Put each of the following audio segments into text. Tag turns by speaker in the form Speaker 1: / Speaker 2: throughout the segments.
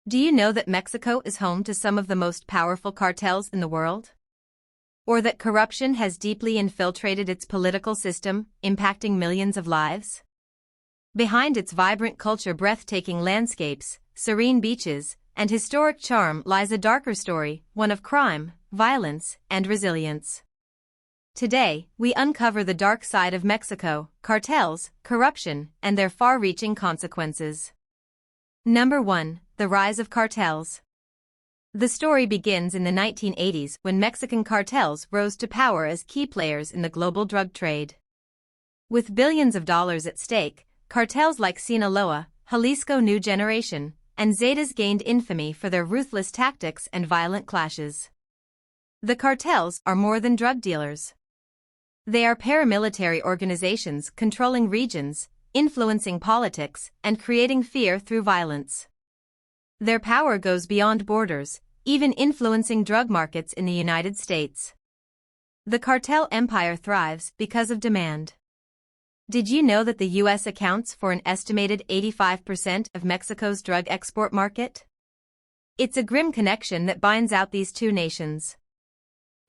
Speaker 1: Do you know that Mexico is home to some of the most powerful cartels in the world? Or that corruption has deeply infiltrated its political system, impacting millions of lives? Behind its vibrant culture, breathtaking landscapes, serene beaches, and historic charm lies a darker story, one of crime, violence, and resilience. Today, we uncover the dark side of Mexico, cartels, corruption, and their far-reaching consequences. Number 1. The rise of cartels. The story begins in the 1980s when Mexican cartels rose to power as key players in the global drug trade. With billions of dollars at stake, cartels like Sinaloa, Jalisco New Generation, and Zetas gained infamy for their ruthless tactics and violent clashes. The cartels are more than drug dealers. They are paramilitary organizations controlling regions, influencing politics, and creating fear through violence. Their power goes beyond borders, even influencing drug markets in the United States. The cartel empire thrives because of demand. Did you know that the U.S. accounts for an estimated 85% of Mexico's drug export market? It's a grim connection that binds out these two nations.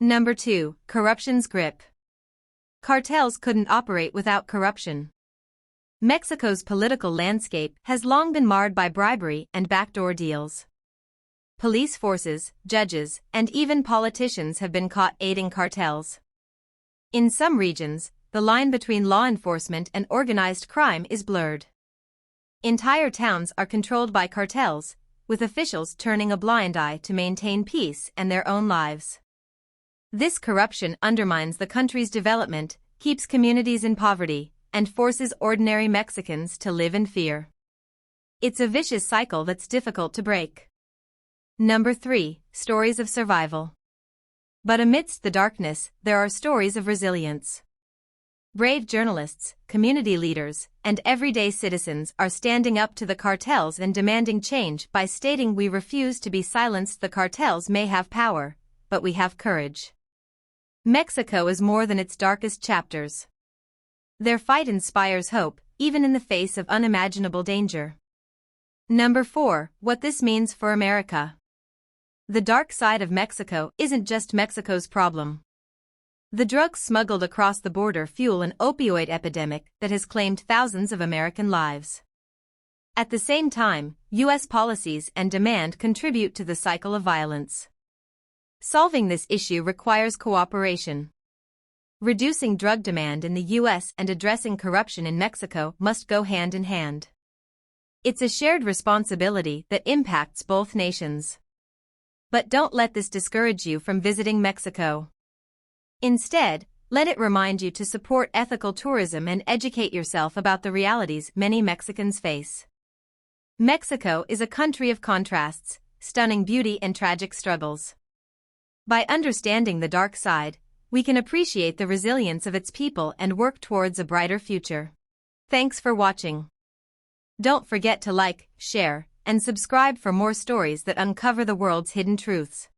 Speaker 1: Number 2. Corruption's grip. Cartels couldn't operate without corruption. Mexico's political landscape has long been marred by bribery and backdoor deals. Police forces, judges, and even politicians have been caught aiding cartels. In some regions, the line between law enforcement and organized crime is blurred. Entire towns are controlled by cartels, with officials turning a blind eye to maintain peace and their own lives. This corruption undermines the country's development, keeps communities in poverty, and forces ordinary Mexicans to live in fear. It's a vicious cycle that's difficult to break. Number 3. Stories of survival. But amidst the darkness, there are stories of resilience. Brave journalists, community leaders, and everyday citizens are standing up to the cartels and demanding change by stating, "We refuse to be silenced. The cartels may have power, but we have courage." Mexico is more than its darkest chapters. Their fight inspires hope, even in the face of unimaginable danger. Number 4. What this means for America. The dark side of Mexico isn't just Mexico's problem. The drugs smuggled across the border fuel an opioid epidemic that has claimed thousands of American lives. At the same time, U.S. policies and demand contribute to the cycle of violence. Solving this issue requires cooperation. Reducing drug demand in the U.S. and addressing corruption in Mexico must go hand in hand. It's a shared responsibility that impacts both nations. But don't let this discourage you from visiting Mexico. Instead, let it remind you to support ethical tourism and educate yourself about the realities many Mexicans face. Mexico is a country of contrasts, stunning beauty and tragic struggles. By understanding the dark side, we can appreciate the resilience of its people and work towards a brighter future. Thanks for watching. Don't forget to like, share, and subscribe for more stories that uncover the world's hidden truths.